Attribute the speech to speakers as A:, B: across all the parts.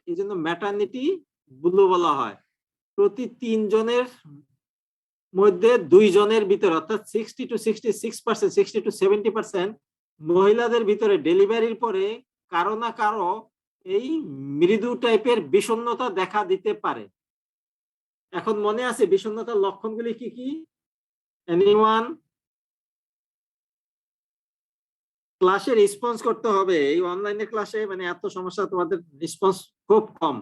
A: এই জন্য maternity blue বলা হয়। প্রতি 3 জনের মধ্যে 2 জনের ভিতরে অর্থাৎ 60 to 66%, 60 to 70% মহিলাদের ভিতরে ডেলিভারির পরে কারো না কারো এই মৃদু টাইপের বিষণ্ণতা দেখা দিতে পারে। এখন মনে আছে বিষণ্ণতার লক্ষণগুলি কি কি? এনিওয়ান? ক্লাসে রেসপন্স করতে হবে। এই অনলাইনে ক্লাসে মানে এত সমস্যা, তোমাদের রেসপন্স খুব কম।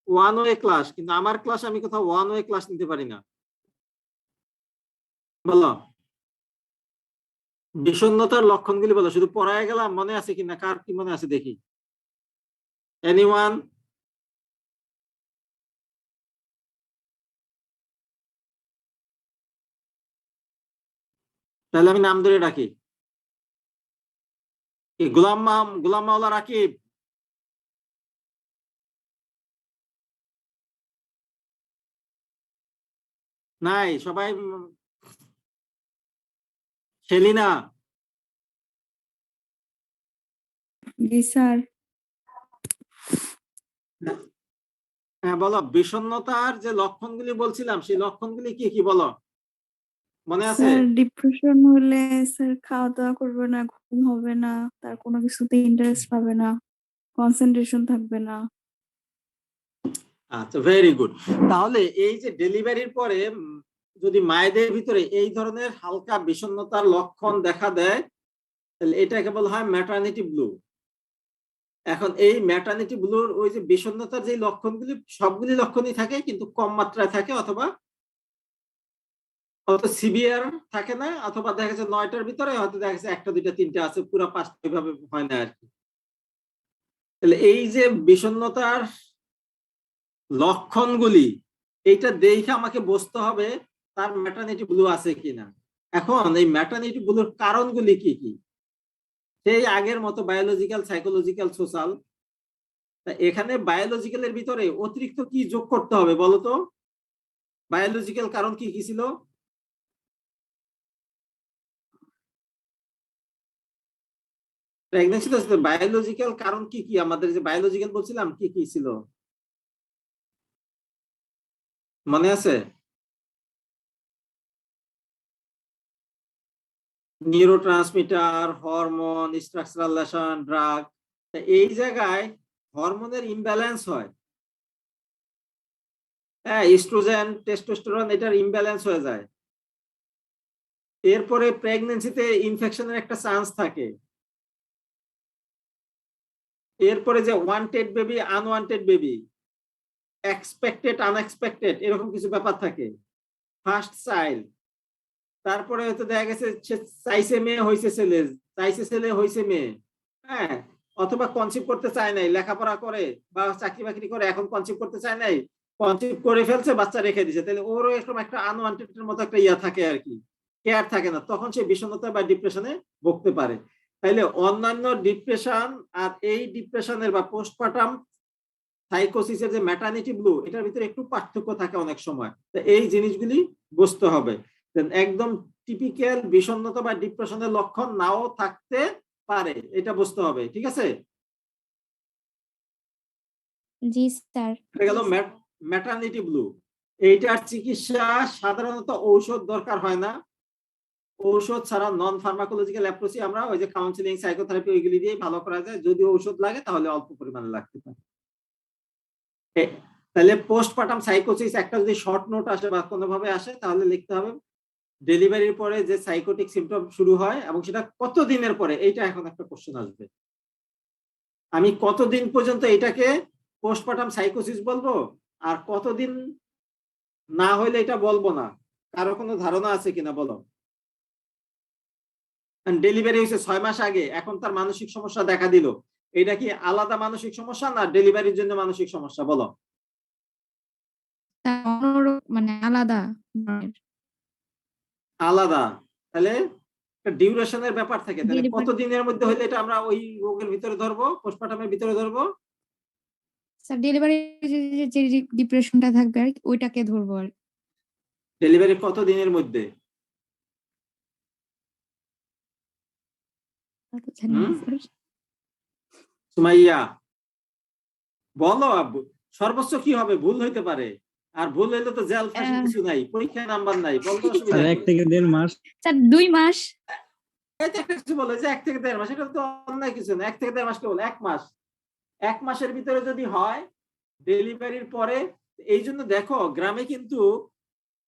A: ওয়ান ওয়ে ক্লাস, কিন্তু আমার ক্লাস আমি কোথাও ওয়ান ওয়ে ক্লাস নিতে পারি না। বলো বিষণ্ণতার লক্ষণগুলি বলো, শুধু পড়ায় গেলাম, মনে আছে কিনা, কার কি মনে আছে দেখি। এনিওয়ান? তাহলে আমি নাম ধরে ডাকি। গোলাম মাওলা রাকিব? নাই সবাই? সেলিনা?
B: জি স্যার।
A: হ্যাঁ বলো, বিষণ্ণতার যে লক্ষণগুলি বলছিলাম সেই লক্ষণগুলি কি কি বলো, মনে আছে?
B: স্যার ডিপ্রেশন হলে স্যার খাওয়া দাওয়া করবে না, ঘুম হবে না, তার কোনো কিছুতে ইন্টারেস্ট পাবে না, কনসেন্ট্রেশন থাকবে না।
A: আচ্ছা, ভেরি গুড। তাহলে এই যে ডেলিভারির পরে যদি মায়েদের ভিতরে এই ধরনের হালকা বিষণ্ণতার লক্ষণ দেখা দেয়, তাহলে এটাকে বলা হয় ম্যাটারনিটি ব্লু। এখন এই ম্যাটারনিটি ব্লুর ওই যে বিষণ্ণতার যে লক্ষণগুলি, সবগুলি লক্ষণই থাকে কিন্তু কম মাত্রায় থাকে, অথবা অত সিভিয়ার থাকে না, অথবা দেখা যাচ্ছে 9টার ভিতরে হয়তো দেখা যাচ্ছে 1টা 2টা 3টা আছে, পুরো 5টা এভাবে হয় না আর কি। তাহলে এই যে বিষণ্ণতার লক্ষণগুলি, এইটা দেখে আমাকে বুঝতে হবে তার ম্যাটারনিটি ব্লু আছে কিনা। এখন এই ম্যাটারনিটি ব্লুর কারণগুলি কি কি, সেই আগের মতো বায়োলজিক্যাল, সাইকোলজিক্যাল, সোশ্যাল। এখানে বায়োলজিক্যালের ভিতরে অতিরিক্ত কি যোগ করতে হবে বলতো? বায়োলজিক্যাল কারণ কি কি ছিল? প্রেগন্যান্সি তো বায়োলজিক্যাল কারণ কি কি, আমাদের যে বায়োলজিক্যাল বলছিলাম কি কি ছিল, মনে আছে? Neurotransmitter, hormone, structural lesion, drug. এই জায়গায় হরমোনের ইমব্যালেন্স হয়। হ্যাঁ, ইস্ট্রোজেন, টেস্টোস্টেরন, এটার ইমব্যালেন্স হয়ে যায়। এরপরে প্রেগন্যান্সিতে ইনফেকশনের একটা চান্স থাকে। এরপরে যে wanted baby, unwanted baby, expected, unexpected, এরকম কিছু ব্যাপার থাকে। ফার্স্ট চাইল্ড, তারপরে হয়তো দেখা গেছে চাইছে মেয়ে হয়েছে ছেলে, চাইছে ছেলে হয়েছে মেয়ে। হ্যাঁ, অথবা কনসিভ করতে চায় নাই, লেখাপড়া করে বা চাকরি বাকরি করে, এখন কনসিভ করতে চায় নাই, কনসিভ করে ফেলছে, বাচ্চা রেখে দিছে, তাহলে ওরও এরকম একটা আনওয়ান্টেড এর মতো একটা ইয়া থাকে আর কি, কেয়ার থাকে না, তখন সে বিষণ্ণতা বা ডিপ্রেশনে ভুগতে পারে। তাইলে অন্যান্য ডিপ্রেশন আর এই ডিপ্রেশনের বা পোস্টপার্টাম সাইকোসিসের যে ম্যাটারনিটি ব্লু, এটার ভিতরে একটু পার্থক্য থাকে অনেক সময়। তো এই জিনিসগুলি বুঝতে হবে। একদম টিপিক্যাল বিষণ্ণতা বা ডিপ্রেশনের লক্ষণ নাও থাকতে পারে, এটা বুঝতে হবে, ঠিক আছে?
C: জি স্যার।
A: এটা গেল ম্যাটারনিটি ব্লু। এইটার চিকিৎসা সাধারণত ঔষধ দরকার হয় না। ঔষধ ছাড়া নন ফার্মাকোলজিক্যাল অ্যাপ্রোচে আমরা ওই যে কাউন্সিলিং, সাইকোথেরাপি, ওইগুলি দিয়ে ভালো করা যায়। যদি ঔষধ লাগে তাহলে অল্প পরিমাণে লাগতে পারে। তাহলে পোস্টপার্টাম সাইকোসিস একটা যদি শর্ট নোট আসে বা কোনোভাবে আসে, তাহলে লিখতে হবে ডেলিভারির পরে যে সাইকোটিক সিমটম শুরু হয় এবং সেটা কত দিনের পরে, এইটা এখন একটা কোশ্চেন আসবে। আমি কতদিন পর্যন্ত এটাকে পোস্টপার্টাম সাইকোসিস বলবো আর কতদিন না হইলে এটা বলবো না, কারো কোনো ধারণা আছে কিনা বলো? ডেলিভারি হয়েছে 6 মাস আগে, এখন তার মানসিক সমস্যা দেখা দিল, এটা কি আলাদা মানসিক সমস্যা না ডেলিভারির জন্য মানসিক সমস্যা বলো?
C: মানে আলাদা।
A: আলাদা। তাহলে ডিউরেশনের ব্যাপার থাকে। তাহলে
C: Delivery-
A: কত দিনের মধ্যে হইলে এটা আমরা ওই রোগের ভিতরে ধরবো, পোস্টপার্টামের ভিতরে ধরবো?
C: স্যার ডেলিভারি যে ডিপ্রেশনটা থাকবে আর কি, ওইটাকে ধরবো আর
A: ডেলিভারি কত দিনের মধ্যে?
C: জানি না
A: হুম,
C: স্যার।
A: সুমাইয়া বলো আব্বু, সর্বোচ্চ কি হবে? ভুল হইতে পারে, আর ভুল হইলে তো জেল ফাঁসি কিছু নাই, পরীক্ষা নাম্বার নাই, বলতে অসুবিধা
D: স্যার
A: কি?
D: 1 থেকে 1.5 মাস।
C: স্যার 2 মাস।
A: এই তো একটা কিছু বলে যে 1 থেকে 1.5 মাস, এটা তো অন্যায় কিছু না। 1 থেকে 1.5 মাস কে বলে 1 মাস। 1 মাসের ভিতরে যদি হয় ডেলিভারির পরে, এই জন্য দেখো গ্রামে কিন্তু,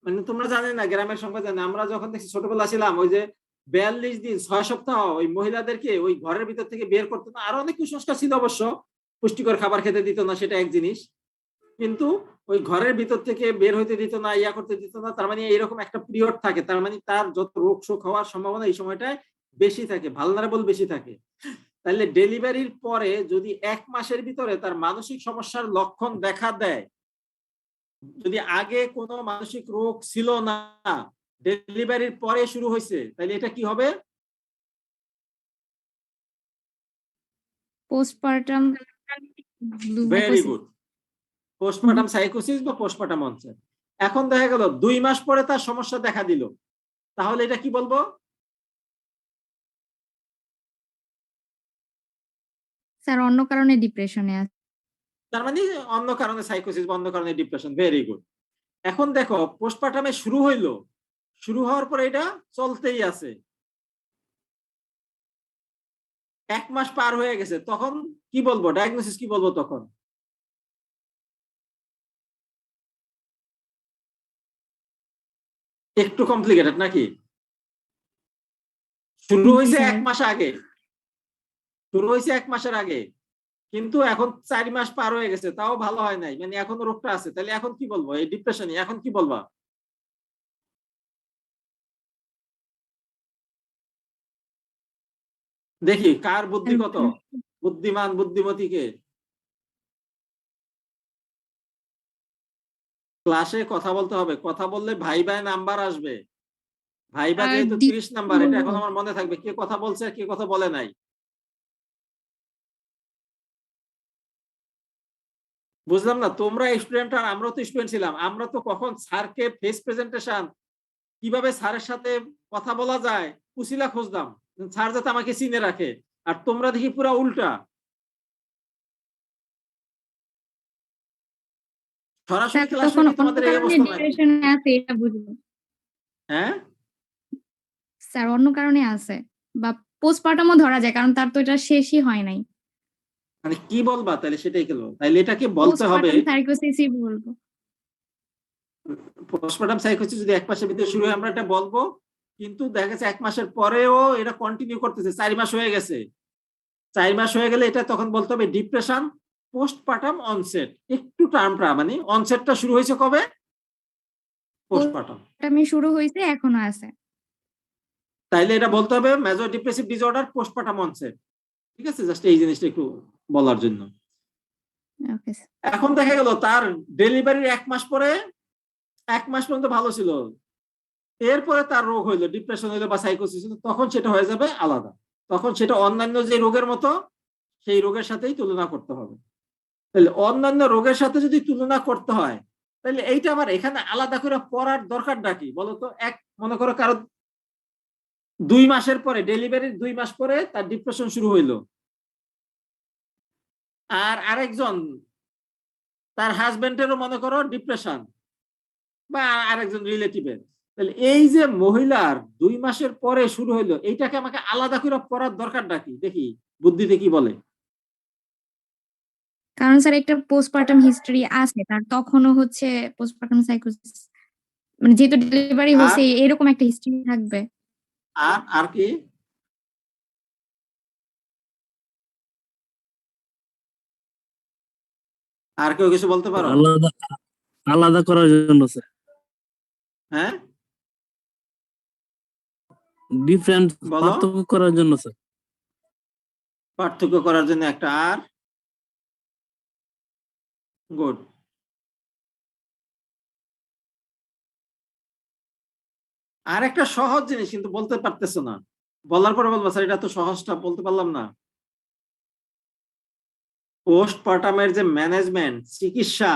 A: মানে তোমরা জানে না গ্রামের সংখ্যা জানে, আমরা যখন দেখছি ছোটবেলা ছিলাম, ওই যে 42 দিন 6 সপ্তাহ ওই মহিলাদেরকে ওই ঘরের ভিতর থেকে বের করতো না। আরো অনেক কুসংস্কার ছিল অবশ্য, পুষ্টিকর খাবার খেতে দিত না, সেটা এক জিনিস, কিন্তু ওই ঘরের ভিতর থেকে বের হইতে দিত না, ইয়া করতে দিত না। তার মানে এইরকম একটা পিরিয়ড থাকে, তার মানে তার যত রোগ শোক হওয়ার সম্ভাবনা এই সময়টায় বেশি থাকে, ভালনারেবল বেশি থাকে। তাহলে ডেলিভারির পরে যদি 1 মাসের ভিতরে তার মানসিক সমস্যার লক্ষণ দেখা দেয়, যদি আগে কোনো মানসিক রোগ ছিল না, ডেলিভারির পরে শুরু হয়েছে, তাহলে এটা কি হবে?
C: পোস্টপার্টাম
A: ভেরি গুড, পোস্টপার্টাম সাইকোসিস বা পোস্টপার্টাম অনসেট। এখন দেখা গেল 2 মাস পরে তার সমস্যা দেখা দিল, তাহলে এটা কি বলবো?
C: স্যার অন্য কারণে ডিপ্রেশনে আছে।
A: তার মানে অন্য কারণে সাইকোসিস বা অন্য কারণে ডিপ্রেশন। Very good. এখন দেখো পোস্টপার্টামে শুরু হইলো, শুরু হওয়ার পরে এটা চলতেই আছে, 1 মাস পার হয়ে গেছে, তখন কি বলবো? ডায়াগনোসিস কি বলবো তখন? একটু কমপ্লিকেটেড নাকি? শুরু হয়েছে 1 মাস আগে, শুরু হয়েছে 1 মাসের আগে, কিন্তু এখন 4 মাস পার হয়ে গেছে, তাও ভালো হয় নাই, মানে এখনো রোগটা আছে, তাহলে এখন কি বলবো? এই ডিপ্রেশনে এখন কি বলবা? দেখি কার বুদ্ধি কত, বুদ্ধিমান বুদ্ধিমতী কে? ক্লাসে কথা বলতে হবে, কথা বললে ভাইবায় নাম্বার আসবে। ভাইবা
C: আর
A: যেহেতু 30 নাম্বার, এটা এখন আমার মনে থাকবে কে কথা বলছে আর কে কথা বলে নাই। বুঝলাম না, তোমরা স্টুডেন্ট আর আমরা তো স্টুডেন্ট ছিলাম, আমরা তো কখন স্যারকে ফেস প্রেজেন্টেশন, কিভাবে স্যারের সাথে কথা বলা যায় কুশিলা খুঁজতাম, স্যার যাতে আমাকে চিনে রাখে। আর তোমরা দেখি পুরা উল্টা, সরাসরি
C: স্যার
A: ক্লাসে
C: তখন
A: কি
C: অন্য
A: তোমাদের এই
C: কারণে
A: অবস্থা নাকি?
C: ডিপ্রেশনে আছে এটা বুঝবো।
A: হ্যাঁ,
C: স্যার অন্য কারণে আছে, বা পোস্টপার্টামও ধরা যায়, কারণ তার তো এটা শেষই হয় নাই।
A: মানে কি বলবা তাহলে? সেটাই গেল, তাইলে এটাকে বলতে হবে
C: পোস্টপার্টাম সাইকোসিসই বলবো।
A: পোস্টপার্টাম সাইকোসিস। যদি 1 মাসের ভিতরে শুরু হয় আমরা এটা বলবো, কিন্তু দেখা গেছে 1 মাসের পরেও এটা কন্টিনিউ করতেছে, 4 মাস হয়ে গেছে, 4 মাস হয়ে গেলে এটা তখন বলতে হবে ডিপ্রেশন পোস্টপার্টাম অনসেট। একটু টার্মটা মানে অনসেটটা শুরু হয়েছে কবে? পোস্টপার্টাম।
C: পোস্টপার্টামে শুরু হয়েছে, এখনো আছে।
A: তাইলে এটা বলতে হবে major depressive disorder postpartum onset. ঠিক আছে, জাস্ট এই জিনিসটা একটু বলার জন্য।
C: ওকে।
A: এখন দেখা গেল তার ডেলিভারির 1 মাস পরে, 1 মাস পর্যন্ত ভালো ছিল, এরপরে তার রোগ হইলো, ডিপ্রেশন হইলো বা সাইকোসিস হইলো, তখন সেটা হয়ে যাবে আলাদা, তখন সেটা অন্যান্য যে রোগের মতো সেই রোগের সাথেই তুলনা করতে হবে। তাহলে অন্যান্য রোগের সাথে যদি তুলনা করতে হয়, তাহলে এইটা আবার এখানে আলাদা করে পড়ার দরকারটা কি বলতো? এক মনে করো কারো 2 মাসের পরে, ডেলিভারির 2 মাস পরে তার ডিপ্রেশন শুরু হইলো, আর আরেকজন তার হাজবেন্ডেরও মনে করো ডিপ্রেশন, বা আরেকজন রিলেটিভের, তাহলে এই যে মহিলার 2 মাসের পরে শুরু হইলো, এইটাকে আমাকে আলাদা করে পড়ার দরকারটা কি? দেখি বুদ্ধিতে কি বলে।
C: কারণ স্যার একটা পোস্টপার্টাম হিস্টরি আছে তার, তখনও হচ্ছে পোস্টপার্টাম সাইকোসিস, মানে যেহেতু ডেলিভারি
A: আর
C: হয়েছে এরকম একটা হিস্টরি থাকবে।
A: আর কি? আর কেউ কিছু বলতে পারো?
D: আলাদা আলাদা করার জন্য স্যার,
A: হ্যাঁ
D: ডিফারেন্ট
A: বলো।
D: পার্থক্য করার জন্য স্যার।
A: পার্থক্য করার জন্য একটা, আর গুড। আর একটা সহজ জিনিস কিন্তু বলতে পারতেছো না, বলার পরে বলবো স্যার এটা তো সহজটা বলতে পারলাম না। পোস্টপার্টামের যে ম্যানেজমেন্ট, চিকিৎসা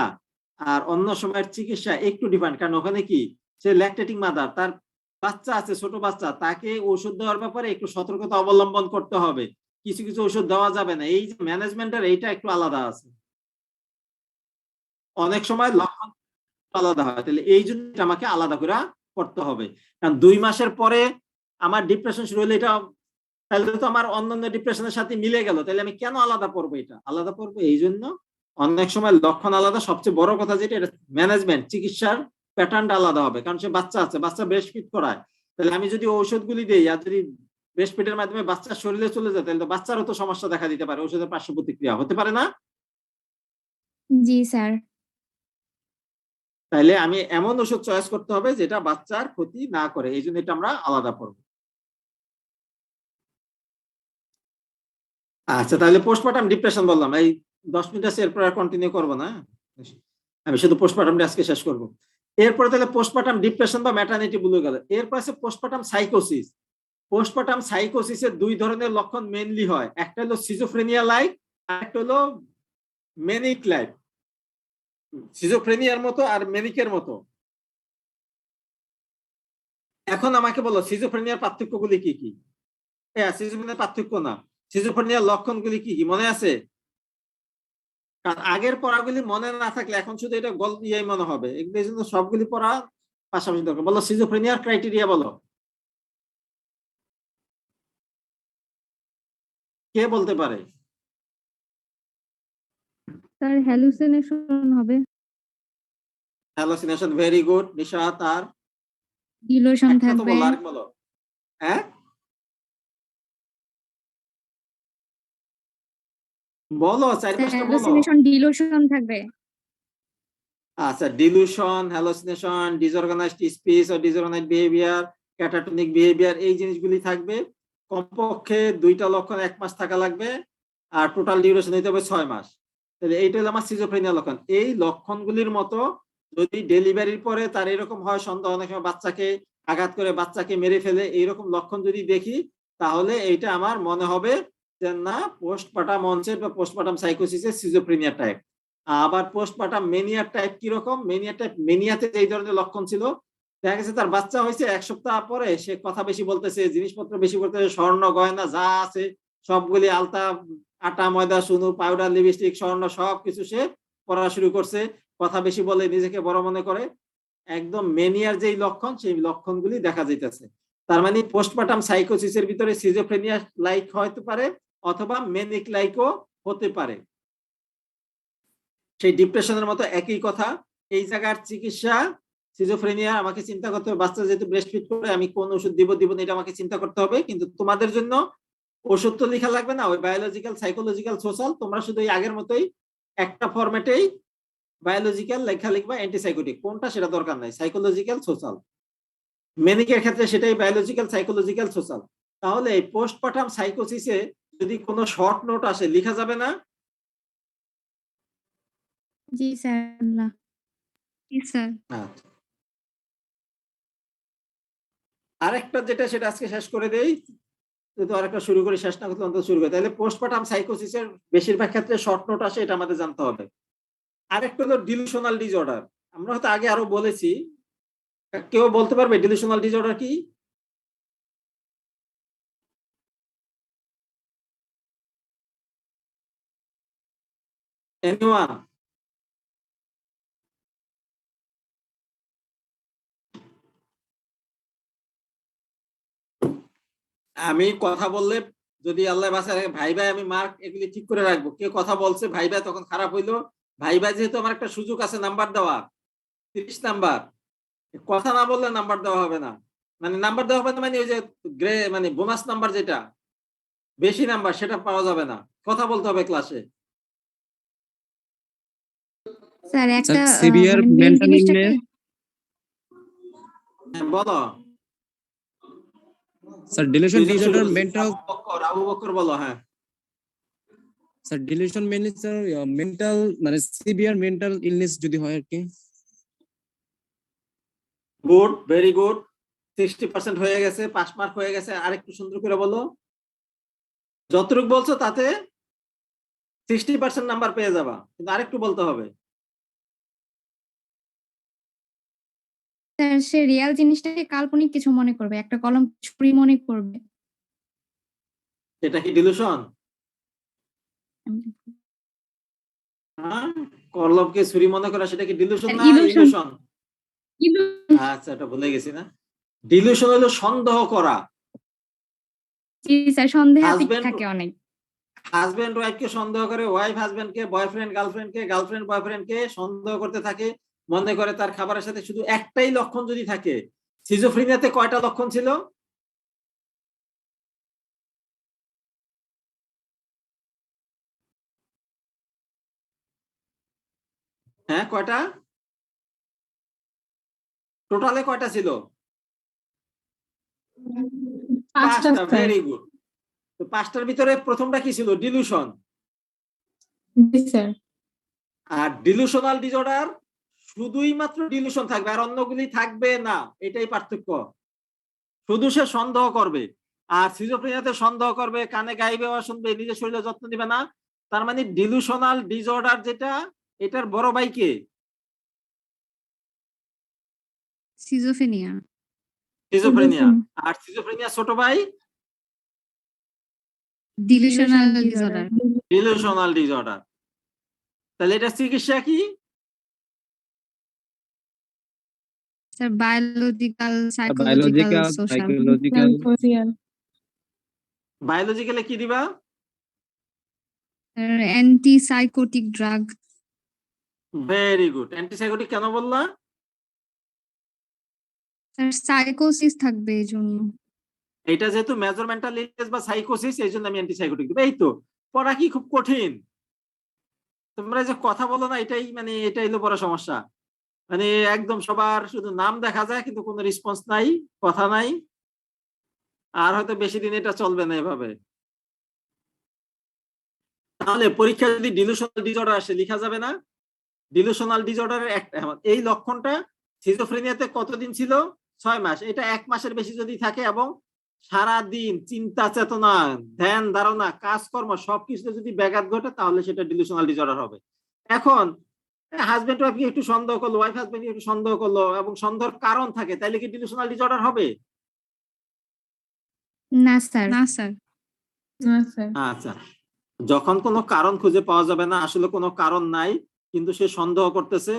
A: আর অন্য সময়ের চিকিৎসা একটু ডিফারেন্ট, কারণ ওখানে কি সে ল্যাকটেটিং মাদার, তার বাচ্চা আছে, ছোট বাচ্চা, তাকে ওষুধ দেওয়ার ব্যাপারে একটু সতর্কতা অবলম্বন করতে হবে, কিছু কিছু ওষুধ দেওয়া যাবে না, এই যে ম্যানেজমেন্টের এইটা একটু আলাদা আছে। অনেক সময় লক্ষণ আলাদা হয়, তাহলে এই জন্য আমাকে আলাদা করে করতে হবে। কারণ 2 মাসের পরে আমার ডিপ্রেশন শুরু হলে এটা তাহলে তো আমার অন্যান্য ডিপ্রেশনের সাথে মিলে গেল, তাহলে আমি কেন আলাদা পড়বো? এটা আলাদা পড়বো এই জন্য অনেক সময় লক্ষণ আলাদা। সবচেয়ে বড় কথা যেটা, এটা ম্যানেজমেন্ট, চিকিৎসার প্যাটার্নটা আলাদা হবে। কারণ সে বাচ্চা আছে, বাচ্চা ব্রেস্ট ফিড করায়, তাহলে আমি যদি ঔষধগুলি দিই আর যদি ব্রেস্ট ফিডের মাধ্যমে বাচ্চার শরীরে চলে যায়, তাহলে তো বাচ্চারও তো সমস্যা দেখা দিতে পারে, ঔষধের পার্শ্ব প্রতিক্রিয়া হতে পারে না?
C: জি স্যার।
A: তাইলে আমি এমন ওষুধ চয়েস করতে হবে যেটা বাচ্চার ক্ষতি না করে, এই জন্য এটা আমরা আলাদা পড়বো। আচ্ছা, তাহলে পোস্টপার্টাম ডিপ্রেশন বললাম, এই 10 মিনিট আছে, এরপর আর কন্টিনিউ করবো না, আমি শুধু পোস্টপার্টাম আজকে শেষ করব। এরপরে তাহলে পোস্টপার্টাম ডিপ্রেশন বা ম্যাটারনিটি বলে গেল। এরপর আছে পোস্টপার্টাম সাইকোসিস। পোস্টপার্টাম সাইকোসিসের 2 ধরনের লক্ষণ মেইনলি হয়, একটা হলো সিজোফ্রেনিয়া লাইক, আর একটা হলো ম্যানিক লাইক। সিজোফ্রেনিয়ার মতো আর ম্যানিকের মতো। এখন আমাকে বলো সিজোফ্রেনিয়ার পার্থক্যগুলি কি কি? হ্যাঁ, সিজোফ্রেনিয়ার পার্থক্য না, সিজোফ্রেনিয়ার লক্ষণগুলি কি কি মনে আছে? কারণ আগের পড়াগুলি মনে না থাকলে এখন শুধু এটা গল্প দিয়েই মনে হবে, এগুলো এই জন্য সবগুলি পড়া পাশাপাশি দরকার। বলো সিজোফ্রেনিয়ার ক্রাইটেরিয়া বলো, কে বলতে পারে?
C: স্যার হ্যালুসিনেশন হবে,
A: হ্যালোসিনেশন, ভেরি গুড। নিশাত, আর
C: ডিলুশন
A: একটা তো
C: থাকবে,
A: বলো, আর বলো। হ্যাঁ, বলো, 4-5টা বলো।
C: হ্যালুসিনেশন ডিলুশন থাকবে।
A: আচ্ছা, ডিলুশন, হ্যালোসিনেশন, ডিসঅর্গানাইজড স্পিচ ও ডিসঅর্গানাইজড বিহেভিয়ার, ক্যাটাটনিক বিহেভিয়ার, এই জিনিসগুলি থাকবে। কমপক্ষে 2টা লক্ষণ 1 মাস থাকা লাগবে, আর টোটাল ডিউরেশন হইতে হবে 6 মাস। তাহলে এইটা হলো আমার সিজোফ্রেনিয়া লক্ষণ। এই লক্ষণগুলির মতো যদি ডেলিভারির পরে তার এরকম হয়, সন্দেহ, অনেক সময় বাচ্চাকে আঘাত করে বাচ্চাকে মেরে ফেলে, এইরকম লক্ষণ যদি দেখি, তাহলে এইটা আমার মনে হবে যে না, পোস্টপার্টাম অনসেট বা পোস্টপার্টাম সাইকোসিসের সিজোফ্রেনিয়া টাইপ। আবার পোস্টপার্টাম মেনিয়া টাইপ কিরকম? মেনিয়া টাইপ, মেনিয়াতে এই ধরনের লক্ষণ ছিল, দেখা গেছে তার বাচ্চা হয়েছে 1 সপ্তাহ পরে সে কথা বেশি বলতেছে, জিনিসপত্র বেশি করতেছে, স্বর্ণ গয়না যা আছে সবগুলি, আলতা, আটা ময়দা, সুনু, পাউডার, লিপস্টিক, স্বর্ণ সবকিছু সে পড়া শুরু করছে, কথা বেশি বলে, নিজেকে বড় মনে করে। একদম মেনিয়ার যেই লক্ষণ, সেই লক্ষণগুলি দেখা যাইতেছে। তার মানে পোস্টপার্টাম সাইকোসিসের ভিতরে সিজোফ্রেনিয়া লাইক হতে পারে, অথবা মেনিক লাইকও হতে পারে। সেই ডিপ্রেশনের মতো একই কথা। এই জায়গার চিকিৎসা, সিজোফ্রেনিয়া আমাকে চিন্তা করতে হবে, বাচ্চা যেহেতু ব্রেস্ট ফিড করে আমি কোন ওষুধ দিব না, এটা আমাকে চিন্তা করতে হবে। কিন্তু তোমাদের জন্য ওষুধ তো লেখা লাগবে না, ওই বায়োলজিক্যাল, সাইকোলজিক্যাল, সোশ্যাল, তোমরা শুধু এই আগের মতোই একটা ফরম্যাটেই বায়োলজিক্যাল লেখা লিখবা, অ্যান্টিসাইকোটিক কোনটা সেটা দরকার নাই, সাইকোলজিক্যাল, সোশ্যাল। মেনিকের ক্ষেত্রে সেটাই বায়োলজিক্যাল, সাইকোলজিক্যাল, সোশ্যাল। তাহলে এই পোস্টপার্টাম সাইকোসিসে যদি কোনো শর্ট নোট আসে, লেখা যাবে না?
C: জি স্যার, না। জি স্যার।
A: আচ্ছা, আরেকটা যেটা, সেটা আজকে শেষ করে দেই, যদি আরেকটা শুরু করি, শেষ না করতে অন্তত শুরু করি। তাহলে পোস্টপার্টাম সাইকোসিসের বেশিরভাগ ক্ষেত্রে শর্ট নোট আসে, এটা আমাদের জানতে হবে। আরেকটা হলো ডিলুশনাল ডিসঅর্ডার। আমরা হয়তো আগে আরো বলেছি, কেউ বলতে পারবে ডিলুশনাল ডিসঅর্ডার কি? এনিওয়ান? আমি কথা বললে যদি আল্লাহ বাঁচায় ভাই ভাই, আমি মার্ক এগুলি ঠিক করে রাখবো, কে কথা বলছে ভাই ভাই, তখন খারাপ হইলো। ভাই ভাই যেহেতু আমার একটা সুযোগ আছে নাম্বার দেওয়া, 30 নাম্বার, কথা না বললে নাম্বার দেওয়া হবে না। মানে নাম্বার দেওয়া হবে না মানে ওই যে গ্রে, মানে বোনাস নাম্বার যেটা বেশি নাম্বার, সেটা পাওয়া যাবে না, কথা বলতে হবে ক্লাসে।
C: স্যার একটা
D: সিভিয়ার
C: মানে মেন
D: মেন্টাল
C: জিনিসটা কি,
D: ইলনেস।
A: বলো।
D: Sir delusion disorder mental,
A: Abu Bakar বলো। হ্যাঁ,
D: sir delusion mainly sir mental মানে সিভিয়ার মেন্টাল ইলনেস যদি হয় আর কি।
A: Good, very good. 60% হয়ে গেছে, 5 মার্ক হয়ে গেছে। আরেকটু সুন্দর করে বলো, যতটুকু বলছো তাতে 60% নাম্বার পেয়ে যাবা, কিন্তু আরেকটু বলতে হবে।
C: স্যার সে রিয়াল জিনিসটাকে কাল্পনিক কিছু মনে করবে, একটা কলম ছুরি মনে করবে।
A: এটা কি ডিলুশন? হ্যাঁ, কলবকে ছুরি মনে করা সেটা কি ডিলুশন না
C: Illusion.
A: ইলিউশন?
C: Illusion.
A: আচ্ছা, এটা ভুলে গেছি না। ডিলুশন হলো সন্দেহ করা।
C: জি স্যার, সন্দেহাতীত
A: হাজবেন্ড
C: থাকে অনেক।
A: হাজবেন্ড ওয়াইফকে সন্দেহ করে, ওয়াইফ হাজবেন্ডকে, বয়ফ্রেন্ড গার্লফ্রেন্ডকে, গার্লফ্রেন্ড বয়ফ্রেন্ডকে সন্দেহ করতে থাকে, মনে করে তার খাবারের সাথে শুধু একটাই লক্ষণ যদি থাকে। সিজোফ্রেনিয়াতে কয়টা লক্ষণ ছিল? হ্যাঁ, কয়টা? টোটালে কয়টা ছিল? 5টা। Very good. তো 5টার ভিতরে প্রথমটা কি ছিল? ডিলুশন।
E: জি স্যার।
A: আর ডিলুশনাল ডিসঅর্ডার শুধুই মাত্র ডিলুশন থাকবে, আর অন্যগুলি থাকবে না, এটাই পার্থক্য। শুধু সে সন্দেহ করবে। আর সিজোফ্রেনিয়াতে সন্দেহ করবে, কানে গাইবে, আওয়াজ শুনবে, নিজের শরীরে যত্ন নিবে না। তার মানে ডিলুশনাল ডিসঅর্ডার যেটা, এটার বড় ভাই কে?
C: সিজোফ্রেনিয়া।
A: সিজোফ্রেনিয়া। আর সিজোফ্রেনিয়া ছোট ভাই
C: ডিলিউশনাল ডিসঅর্ডার।
A: ডিলুশনাল ডিসঅর্ডার। তাহলে এটা চিকিৎসা কি?
C: Sir biological, psychological,
D: biological,
C: social.
D: Psychological.
A: বায়োলজিক্যালে কি দিবা?
C: Antipsychotic drug.
A: Very good. Antipsychotic কেন বললা?
C: স্যার সাইকোসিস থাকবে এই জন্য।
A: এটা যেহেতু মেজর মেন্টাল ইলনেস বা সাইকোসিস, এই জন্য আমি অ্যান্টিসাইকোটিক দেব। এই তো, পড়া কি খুব কঠিন? তোমরা যে কথা বলো না, এটাই মানে এটাই হলো বড় সমস্যা। মানে একদম সবার শুধু নাম দেখা যায়, কিন্তু কোনো রেসপন্স নাই, কথা নাই। আর হয়তো বেশি দিন এটা চলবে না এভাবে। তাহলে পরীক্ষা যদি ডিলুশনাল ডিসঅর্ডার আসে, লেখা যাবে না? ডিলুশনাল ডিসঅর্ডারের একটা এই লক্ষণটা সিজোফ্রেনিয়াতে কতদিন ছিল? 6 মাস। এটা 1 মাসের বেশি যদি থাকে এবং সারা দিন চিন্তা চেতনা, ধ্যান ধারণা, কাজকর্ম সবকিছুতে যদি ব্যাঘাত ঘটে, তাহলে সেটা ডিলুশনাল ডিসঅর্ডার হবে। এখন হাজবেন্ড ওয়াইফকে একটু সন্দেহ করলো, ওয়াইফ হাজবেন্ডকে একটু সন্দেহ করলো এবং সন্দেহের কারণ থাকে, তাইলে কি ডিলুশনাল ডিসঅর্ডার হবে?
C: না স্যার। না স্যার।
E: না স্যার।
A: আচ্ছা, যখন কোনো কারণ খুঁজে পাওয়া যাবে না, আসলে কোনো কারণ নাই, কিন্তু সে সন্দেহ করতেছে,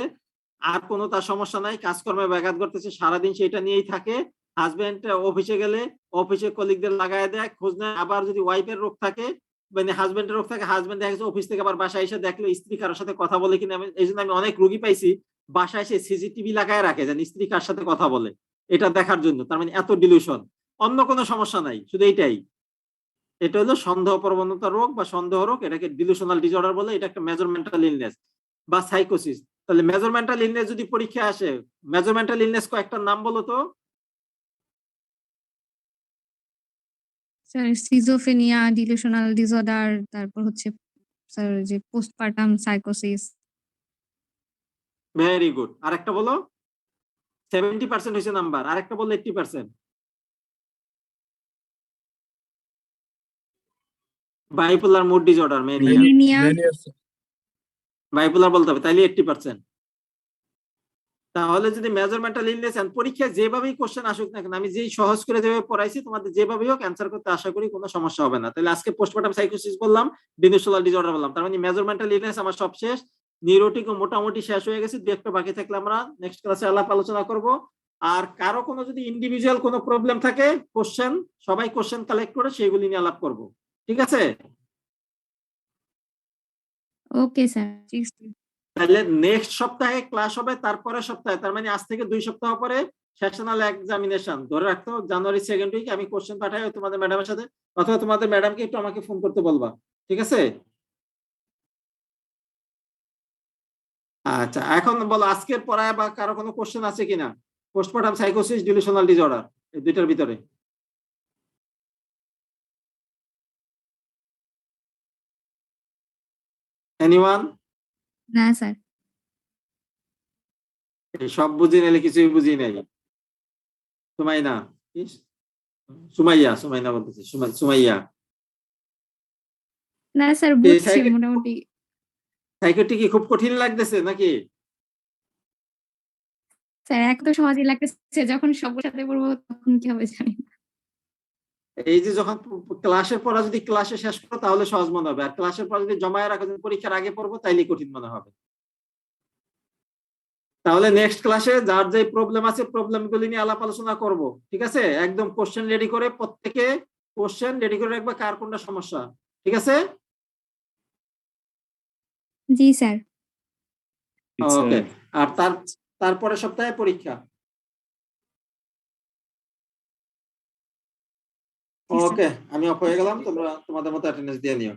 A: আর কোনো তার সমস্যা নাই, কাজকর্মে ব্যাঘাত ঘটতেছে, সারাদিন সেটা নিয়েই থাকে। হাজবেন্ড অফিসে গেলে অফিসে কলিগদের লাগায় দেয়, খোঁজ নেয়। আবার যদি ওয়াইফের রোগ থাকে, মানে হাজবেন্ডের রোগ থাকে, হাজবেন্ড দেখা গেছে অফিস থেকে আবার বাসায় এসে দেখলো স্ত্রী কারোর সাথে কথা বলে কিনা। এই জন্য আমি অনেক রোগী পাইছি বাসায় এসে সিসিটিভি লাগায় রাখে, যেন স্ত্রী কার সাথে কথা বলে, এটা দেখার জন্য। তার মানে এত ডিলুশন, অন্য কোনো সমস্যা নাই, শুধু এইটাই। এটা হলো সন্দেহ প্রবণতা রোগ বা সন্দেহ রোগ, এটাকে ডিলুশনাল ডিসঅর্ডার বলে। এটা একটা মেজর মেন্টাল ইলনেস বা সাইকোসিস। তাহলে মেজর মেন্টাল ইলনেস যদি পরীক্ষা আসে, মেজর মেন্টাল ইলনেস কয়েকটা নাম বলো তো।
C: স্যার সিজোফ্রেনিয়া, ডিলিউশনাল ডিসঅর্ডার, তারপর হচ্ছে স্যার যে পোস্টপার্টাম সাইকোসিস।
A: Very good. আরেকটা বলো। 70% হয়েছে নাম্বার। আরেকটা বললো 80%। Bipolar mood disorder, mania.
C: Mania.
A: Bipolar বলতে হবে, তাইলে 80%। তাহলে যদি মেজর মেন্টাল ইলনেস এন্ড পরীক্ষায় যেভাবেই কোশ্চেন আসুক না কেন, আমি যেই সহজ করে যেভাবে পড়াইছি, তোমাদের যেভাবেই হোক অ্যান্সার করতে আশা করি কোনো সমস্যা হবে না। তাহলে আজকে পোস্টমর্টম সাইকোসিস বললাম, ডিলুশনাল ডিসঅর্ডার বললাম, তার মানে মেজর মেন্টাল ইলনেস আমার সব শেষ। নিউরোটিকও মোটামুটি শেষ হয়ে গেছে, দু একটা বাকি থাকলে আমরা নেক্সট ক্লাসে আলাপ আলোচনা করব। আর কারো কোনো যদি ইন্ডিভিজুয়াল কোনো প্রবলেম থাকে, কোশ্চেন, সবাই কোশ্চেন কালেক্ট করে সেগুলি নিয়ে আলাপ করব। ঠিক আছে?
C: Okay sir.
A: তাহলে নেক্সট সপ্তাহে ক্লাস হবে, তারপরে সপ্তাহে, তার মানে আজ থেকে 2 সপ্তাহ পরে সেশনাল এক্সামিনেশন ধরে রাখতো, জানুয়ারি 2nd উইক। আমি কোশ্চেন পাঠাই তোমাদের ম্যাডামের সাথে, অথবা তোমাদের ম্যাডামকে একটু আমাকে ফোন করতে বলবা। ঠিক আছে? আচ্ছা, এখন বলো আজকের পড়ায় বা কারো কোনো কোশ্চেন আছে কিনা? পোস্টমর্টম সাইকোসিস, ডিলুশনাল ডিসঅর্ডার, এই দুইটার ভিতরে। এনিওয়ান?
C: না স্যার।
A: সব বুঝি নিলে কিছুই বুঝি নাই। সুমাইনা, সুমাইয়া, সুমাইনা বলতেছি, সুমাইয়া।
C: না স্যার, বুঝছি মোটামুটি।
A: সাইকোটি কি খুব কঠিন লাগতেছে নাকি?
C: স্যার এক তো সহজই লাগতেছে, যখন সবার সাথে পড়বো তখন কি হবে জানি না।
A: এই যে যখন ক্লাসের পড়া যদি ক্লাসে শেষ করো তাহলে সহজ মনে হবে, আর ক্লাসের পর যদি জমায়ে রাখো যে পরীক্ষার আগে পড়বো তাইলে কঠিন মনে হবে। তাহলে নেক্সট ক্লাসে যার যে প্রবলেম আছে প্রবলেম গুলি নিয়ে আলাপ আলোচনা করব, ঠিক আছে? একদম কোশ্চেন রেডি করে, প্রত্যেকে কোশ্চেন রেডি করে রাখবে কার কোনটা সমস্যা, ঠিক আছে?
C: জি স্যার।
A: ওকে, আর তারপরে সপ্তাহে পরীক্ষা। ওকে, আমি অফ হয়ে গেলাম, তোমরা তোমাদের মতো অ্যাটেন্ডেন্স দিয়ে নিও।